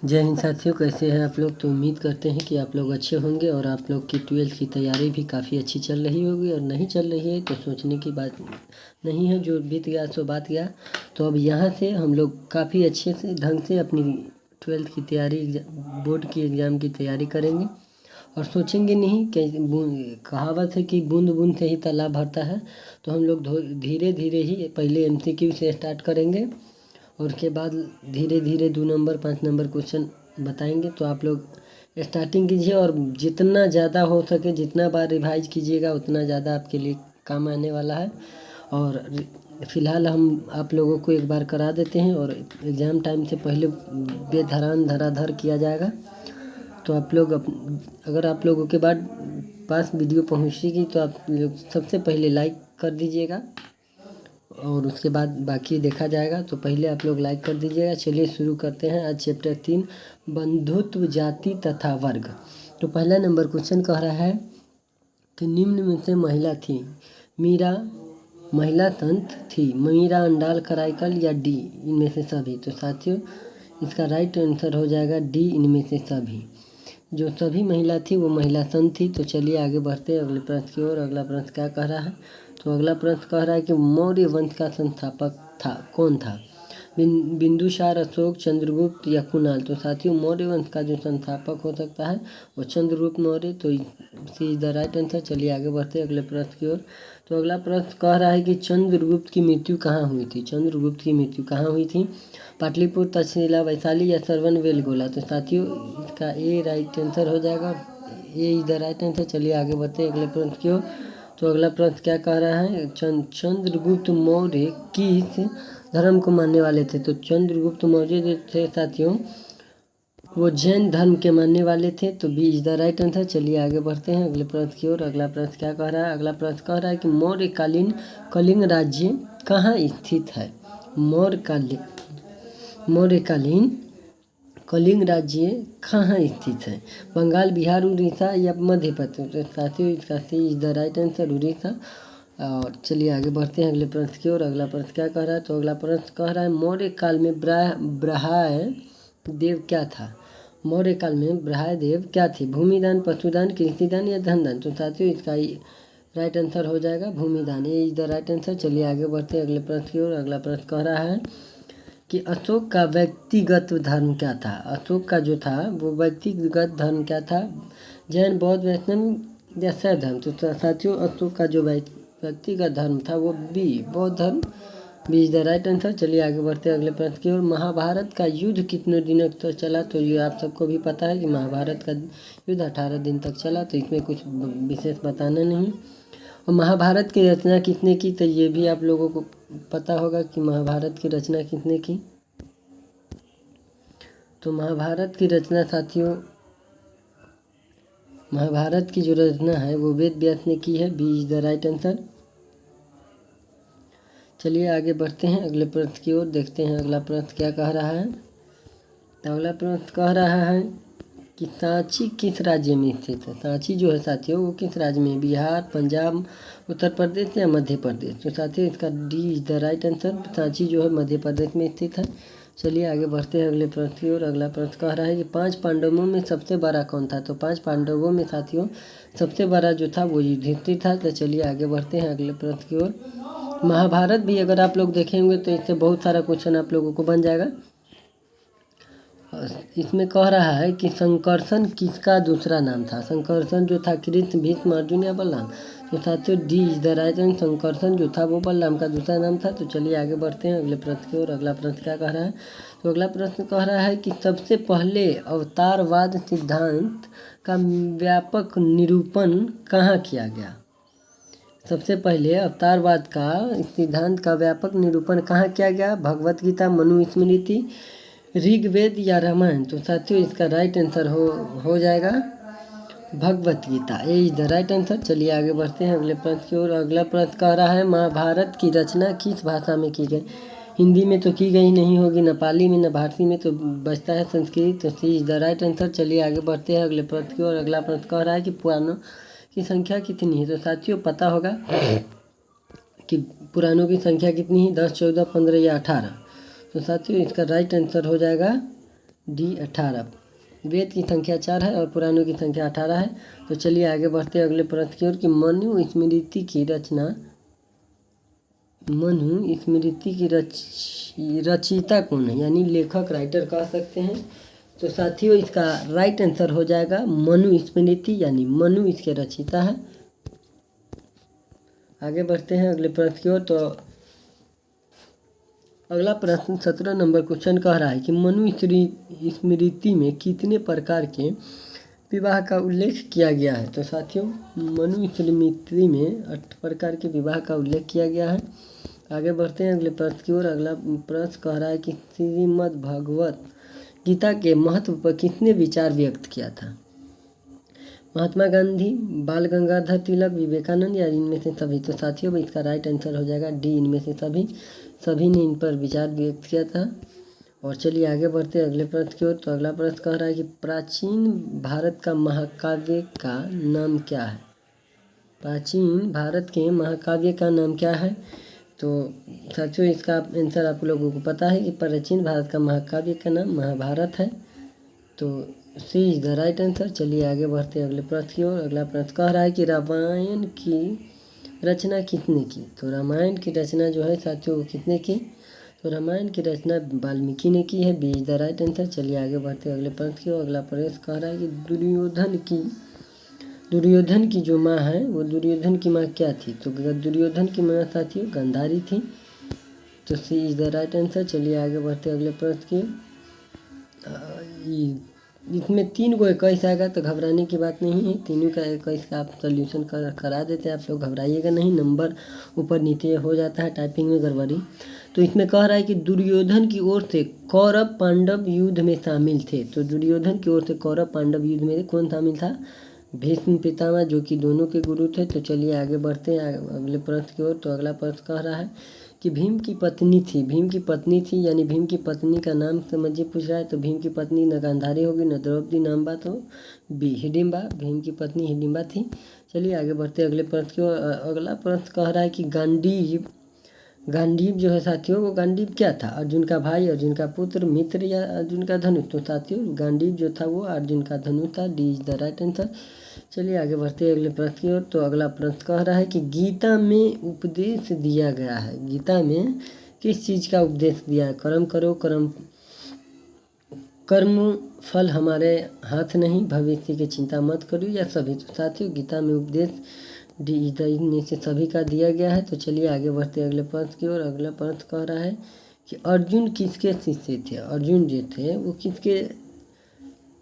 जय हिंद साथियों, कैसे हैं आप लोग। तो उम्मीद करते हैं कि आप लोग अच्छे होंगे और आप लोग की 12th की तैयारी भी काफ़ी अच्छी चल रही होगी। और नहीं चल रही है तो सोचने की बात नहीं है, जो बीत गया सो बात गया। तो अब यहाँ से हम लोग काफ़ी अच्छे से ढंग से अपनी 12th की तैयारी, बोर्ड की एग्ज़ाम की तैयारी करेंगे और सोचेंगे नहीं कि कहावत है कि बूंद बूंद से ही तालाब भरता है। तो हम लोग धीरे धीरे ही पहले MCQ से स्टार्ट करेंगे और उसके बाद धीरे धीरे 2 नंबर 5 नंबर क्वेश्चन बताएंगे। तो आप लोग स्टार्टिंग कीजिए और जितना ज़्यादा हो सके, जितना बार रिवाइज कीजिएगा उतना ज़्यादा आपके लिए काम आने वाला है। और फ़िलहाल हम आप लोगों को एक बार करा देते हैं और एग्ज़ाम टाइम से पहले बेधरान धराधर किया जाएगा। तो आप लोग अगर आप लोगों के बाद पास वीडियो पहुंचेगी तो आप लोग सबसे पहले लाइक कर दीजिएगा और उसके बाद बाकी देखा जाएगा। तो पहले आप लोग लाइक कर दीजिएगा। चलिए शुरू करते हैं। आज चैप्टर 3 बंधुत्व, जाति तथा वर्ग। तो पहला नंबर क्वेश्चन कह रहा है कि निम्न में से महिला थी। मीरा महिला संत थी। मीरा अंडाल कराइकल या डी इनमें से सभी। तो साथियों इसका राइट आंसर हो जाएगा डी, इनमें से सभी। जो सभी महिला थी वो महिला संत थी। तो चलिए आगे बढ़ते हैं अगले प्रश्न की ओर। अगला प्रश्न क्या कह रहा है। तो अगला प्रश्न कह रहा है कि मौर्य वंश का संस्थापक कौन था। बिंदुसार, अशोक, चंद्रगुप्त या कुणाल। तो साथियों मौर्य वंश का जो संस्थापक हो सकता है वो चंद्रगुप्त मौर्य। तो सी इज द राइट आंसर। चलिए आगे बढ़ते हैं अगले प्रश्न की ओर। तो अगला प्रश्न कह रहा है कि चंद्रगुप्त की मृत्यु कहाँ हुई थी। चंद्रगुप्त की मृत्यु कहाँ हुई थी। पाटलिपुत्र, तक्षशिला, वैशाली या सरवन वेलगोला। तो साथियों इसका ए राइट आंसर हो जाएगा। ए इज द राइट आंसर। चलिए आगे बढ़ते हैं अगले प्रश्न की ओर। तो अगला प्रश्न क्या कह रहा है। चंद्रगुप्त मौर्य किस धर्म को मानने वाले थे। तो चंद्रगुप्त मौर्य जो थे साथियों वो जैन धर्म के मानने वाले थे। तो B is the right answer. चलिए आगे बढ़ते हैं अगले प्रश्न की ओर। अगला प्रश्न क्या कह रहा है। अगला प्रश्न कह रहा है कि मौर्यकालीन कलिंग राज्य कहाँ स्थित है। मौर्यकालीन कलिंग राज्य कहाँ स्थित है। बंगाल, बिहार, उड़ीसा या मध्य प्रदेश। तो साथियों इसका C is the right answer, Orissa. और चलिए आगे बढ़ते हैं अगले प्रश्न की ओर। अगला प्रश्न क्या कह रहा है। तो अगला प्रश्न कह रहा है मौर्य काल में ब्रहाय देव क्या था। मौर्य काल में ब्रहाय देव क्या थे। भूमिदान, पशुदान, कृषिदान या धनदान। तो साथियों इसका राइट आंसर हो जाएगा भूमिदान। ये इज द राइट आंसर। चलिए आगे बढ़ते हैं अगले प्रश्न की ओर। अगला प्रश्न कह रहा है कि अशोक का व्यक्तिगत धर्म क्या था। अशोक का जो था वो व्यक्तिगत धर्म क्या था। जैन, बौद्ध, वैष्णव या शैव धर्म। तो साथियों अशोक का जो व्यक्तिगत धर्म था वो बी, बौद्ध धर्म। B is the right answer. चलिए आगे बढ़ते हैं अगले प्रश्न की ओर। महाभारत का युद्ध कितने दिनों तक चला। तो ये आप सबको भी पता है कि महाभारत का युद्ध 18 दिन तक चला। तो इसमें कुछ विशेष बताना नहीं। और महाभारत की रचना किसने की। तो ये भी आप लोगों को पता होगा कि महाभारत की रचना किसने की। तो महाभारत की रचना साथियों, महाभारत की जो रचना है वो वेद व्यास ने की है। B is the right answer. चलिए आगे बढ़ते हैं अगले प्रश्न की ओर। देखते हैं अगला प्रश्न क्या कह रहा है। तो अगला प्रश्न कह रहा है कि सांची किस राज्य में स्थित है। सांची जो है साथियों वो किस राज्य में। बिहार, पंजाब, उत्तर प्रदेश या मध्य प्रदेश। तो साथियों इसका D is the right answer. Sanchi जो है मध्य प्रदेश में स्थित है। चलिए आगे बढ़ते हैं अगले प्रश्न की ओर। अगला प्रश्न कह रहा है कि 5 पांडवों में सबसे बड़ा कौन था। तो 5 पांडवों में साथियों सबसे बड़ा जो था वो युधिष्ठिर था। तो चलिए आगे बढ़ते हैं अगले प्रश्न की ओर। महाभारत भी अगर आप लोग देखेंगे तो इससे बहुत सारा क्वेश्चन आप लोगों को बन जाएगा। इसमें कह रहा है कि संकर्षण किसका दूसरा नाम था। संकर्षण जो था कृष्ण, भीष्म, अर्जुन या बलराम। तो साथियों D is the right answer. Sankarshan जो था वो बलराम का दूसरा नाम था। तो चलिए आगे बढ़ते हैं अगले प्रश्न की ओर। अगला प्रश्न क्या कह रहा है। तो अगला प्रश्न कह रहा है कि सबसे पहले अवतारवाद सिद्धांत का व्यापक निरूपण कहाँ किया गया। सबसे पहले अवतारवाद का सिद्धांत का व्यापक निरूपण कहाँ किया गया। भगवत गीता, मनुस्मृति, ऋग्वेद या रामायण। तो साथियों इसका राइट आंसर हो जाएगा भगवत गीता। ए इज द राइट आंसर। चलिए आगे बढ़ते हैं अगले प्रश्न की ओर। अगला प्रश्न कह रहा है महाभारत की रचना किस भाषा में की गई। हिंदी में तो की गई नहीं होगी, नेपाली में, न भारती में, तो बचता है संस्कृत। तो सी इज द राइट आंसर। चलिए आगे बढ़ते हैं अगले प्रश्न की ओर। अगला प्रश्न कह रहा है कि पुराणों की संख्या कितनी है। तो साथियों पता होगा कि पुराणों की संख्या कितनी है। 10, 14, 15 या 18। तो साथियों इसका राइट आंसर हो जाएगा डी 18। वेद की संख्या 4 है और पुराणों की संख्या 18 है। तो चलिए आगे बढ़ते हैं अगले प्रश्न की ओर कि मनुस्मृति की रचयिता कौन है, यानी लेखक, राइटर कह सकते हैं। तो साथियों इसका राइट आंसर हो जाएगा मनुस्मृति, यानी मनु इसके रचयिता है। आगे बढ़ते हैं अगले प्रश्न की ओर। तो अगला प्रश्न 17 नंबर क्वेश्चन कह रहा है कि मनुस्मृति में कितने प्रकार के विवाह का उल्लेख किया गया है। तो साथियों मनुस्मृति में 8 प्रकार के विवाह का उल्लेख किया गया है। आगे बढ़ते हैं अगले प्रश्न की ओर। अगला प्रश्न कह रहा है कि श्रीमद् भगवत गीता के महत्व पर किसने विचार व्यक्त किया था। महात्मा गांधी, बाल गंगाधर तिलक, विवेकानंद या इनमें से सभी। तो साथियों इसका राइट आंसर हो जाएगा डी, इनमें से सभी ने इन पर विचार व्यक्त किया था। और चलिए आगे बढ़ते हैं अगले प्रश्न की ओर। तो अगला प्रश्न कह रहा है कि प्राचीन भारत का महाकाव्य का नाम क्या है। प्राचीन भारत के महाकाव्य का नाम क्या है। तो साथियों इसका आंसर आप लोगों को पता है कि प्राचीन भारत का महाकाव्य का नाम महाभारत है। तो सी इज द राइट आंसर। चलिए आगे बढ़ते हैं अगले प्रश्न की ओर। अगला प्रश्न कह रहा है कि रामायण की रचना किसने की। तो रामायण की रचना जो है साथियों वो किसने की। तो रामायण की रचना वाल्मीकि ने की है। B is the right answer. चलिए आगे बढ़ते हैं अगले प्रश्न की ओर। अगला प्रश्न कह रहा है कि दुर्योधन की जो माँ है वो दुर्योधन की माँ क्या थी। तो दुर्योधन की माँ साथियों गांधारी थी। तो सी इज द राइट आंसर। चलिए आगे बढ़ते हैं अगले प्रश्न की। इसमें 3 को 21 आएगा तो घबराने की बात नहीं है। तीनों का 21 का आप सोल्यूशन करा देते हैं, आप लोग घबराइएगा नहीं। नंबर ऊपर नीचे हो जाता है टाइपिंग में गड़बड़ी। तो इसमें कह रहा है कि दुर्योधन की ओर से कौरव पांडव युद्ध में शामिल थे। तो दुर्योधन की ओर से कौरव पांडव युद्ध में कौन शामिल था। भीष्म पितामह, जो कि दोनों के गुरु थे। तो चलिए आगे बढ़ते हैं अगले प्रश्न की ओर। तो अगला प्रश्न कह रहा है कि भीम की पत्नी थी यानी भीम की पत्नी का नाम समझिए पूछ रहा है। तो भीम की पत्नी न गांधारी होगी न द्रौपदी, नाम बात हो बी हिडिंबा। भीम की पत्नी हिडिंबा थी। चलिए आगे बढ़ते अगले प्रश्न की ओर। अगला प्रश्न कह रहा है कि गांडीव जो है साथियों वो गांडीव क्या था। अर्जुन का भाई, अर्जुन का पुत्र, मित्र या अर्जुन का धनुष। तो साथियों गांडीव जो था वो अर्जुन का धनुष था। D is the right answer. चलिए आगे बढ़ते हैं अगले प्रश्न की ओर। तो अगला प्रश्न कह रहा है कि गीता में उपदेश दिया गया है। गीता में किस चीज़ का उपदेश दिया है। कर्म करो, कर्म फल हमारे हाथ नहीं, भविष्य की चिंता मत करो या सभी। तो साथियों गीता में उपदेश डी इनमें से सभी का दिया गया है। तो चलिए आगे बढ़ते हैं अगले प्रश्न की ओर। अगला प्रश्न कह रहा है कि अर्जुन किसके शिष्य थे। अर्जुन जो थे वो किसके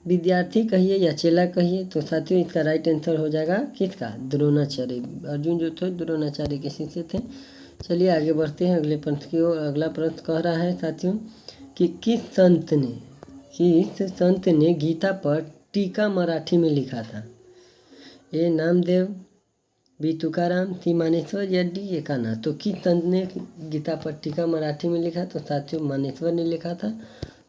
विद्यार्थी कहिए या चेला कहिए। तो साथियों इसका राइट आंसर हो जाएगा किसका, द्रोणाचार्य। अर्जुन जो थे द्रोणाचार्य के शिष्य थे। चलिए आगे बढ़ते हैं अगले प्रश्न की ओर। अगला प्रश्न कह रहा है साथियों कि किस संत ने गीता पर टीका मराठी में लिखा था। ए नामदेव, बी तुकाराम, सी मानेश्वर या डी एकानाथ। तो किस संत ने गीता पर टीका मराठी में लिखा। तो साथियों मानेश्वर ने लिखा था।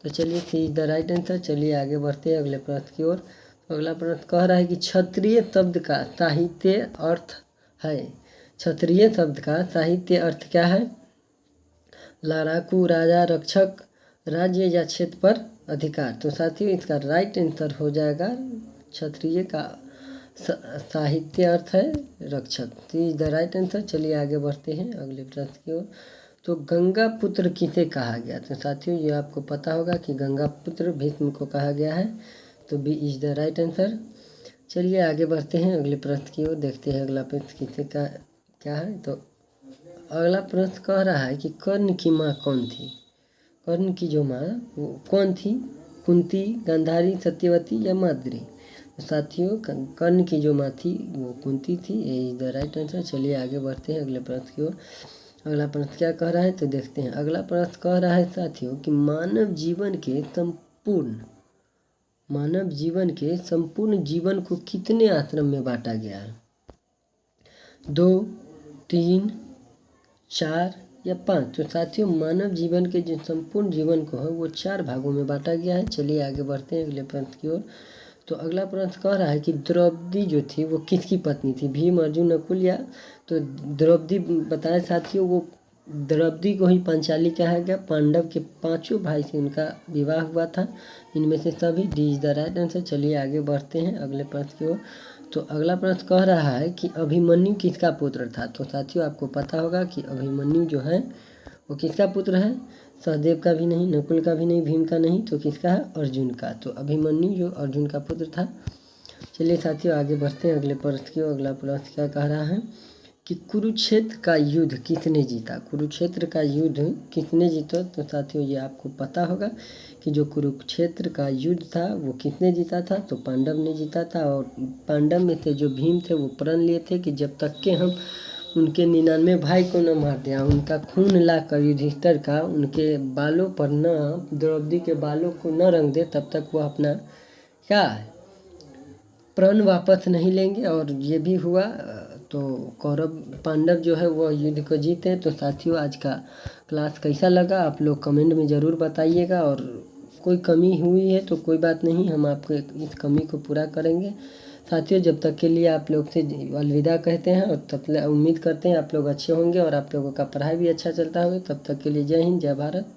तो चलिए सी इज द राइट आंसर। चलिए आगे बढ़ते हैं अगले प्रश्न की ओर। अगला प्रश्न कह रहा है कि क्षत्रिय शब्द का साहित्य अर्थ है। क्षत्रिय शब्द का साहित्य अर्थ क्या है। लड़ाकू, राजा, रक्षक, राज्य या क्षेत्र पर अधिकार। तो साथियों इसका राइट आंसर हो जाएगा क्षत्रिय का साहित्य अर्थ है रक्षक। सी इज द राइट आंसर। चलिए आगे बढ़ते हैं अगले प्रश्न की ओर। तो गंगा पुत्र किसे कहा गया। तो साथियों ये आपको पता होगा कि गंगा पुत्र भीष्म को कहा गया है। तो B is the right answer. चलिए आगे बढ़ते हैं अगले प्रश्न की ओर। देखते हैं अगला प्रश्न किसे का क्या है। तो अगला प्रश्न कह रहा है कि कर्ण की माँ कौन थी। कर्ण की जो माँ वो कौन थी। कुंती, गांधारी, सत्यवती या माद्री। तो साथियों कर्ण की जो माँ थी वो कुंती थी। ये इज द राइट आंसर। चलिए आगे बढ़ते हैं अगले प्रश्न की ओर। अगला प्रश्न क्या कह रहा है तो देखते हैं। अगला प्रश्न कह रहा है साथियों कि मानव जीवन जीवन को कितने आश्रम में बांटा गया है। 2, 3, 4 या 5। तो साथियों मानव जीवन के जो संपूर्ण जीवन को है वो 4 भागों में बांटा गया है। चलिए आगे बढ़ते हैं अगले प्रश्न की ओर। तो अगला प्रश्न कह रहा है कि द्रौपदी जो थी वो किसकी पत्नी थी। भीम, अर्जुन, नकुल या। तो द्रौपदी बताए साथियों वो द्रौपदी को ही पांचाली कहा गया। पांडव के 5 भाई से उनका विवाह हुआ था। इनमें से सभी D is the right answer. चलिए आगे बढ़ते हैं अगले प्रश्न की ओर। तो अगला प्रश्न कह रहा है कि अभिमन्यु किसका पुत्र था। तो साथियों आपको पता होगा कि अभिमन्यु जो है वो किसका पुत्र है। सहदेव का भी नहीं, नकुल का भी नहीं, भीम का नहीं, तो किसका है, अर्जुन का। तो अभिमन्यु जो अर्जुन का पुत्र था। चलिए साथियों आगे बढ़ते हैं अगले प्रश्न की ओर। अगला प्रश्न क्या कह रहा है कि कुरुक्षेत्र का युद्ध किसने जीता। कुरुक्षेत्र का युद्ध किसने जीता। तो साथियों ये आपको पता होगा कि जो कुरुक्षेत्र का युद्ध था वो किसने जीता था। तो पांडव ने जीता था। और पांडव में से जो भीम थे वो प्रण लिए थे कि जब तक के हम उनके 99 भाई को न मार दिया, उनका खून लाकर युधिष्ठिर का उनके बालों पर न, द्रौपदी के बालों को न रंग दे, तब तक वो अपना क्या प्रण वापस नहीं लेंगे। और ये भी हुआ। तो कौरव पांडव जो है वो युद्ध को जीते। तो साथियों आज का क्लास कैसा लगा आप लोग कमेंट में ज़रूर बताइएगा। और कोई कमी हुई है तो कोई बात नहीं, हम आपको इस कमी को पूरा करेंगे। साथियों जब तक के लिए आप लोग से अलविदा कहते हैं। और तब उम्मीद करते हैं आप लोग अच्छे होंगे और आप लोगों का पढ़ाई भी अच्छा चलता होगा। तब तक के लिए जय हिंद, जय भारत।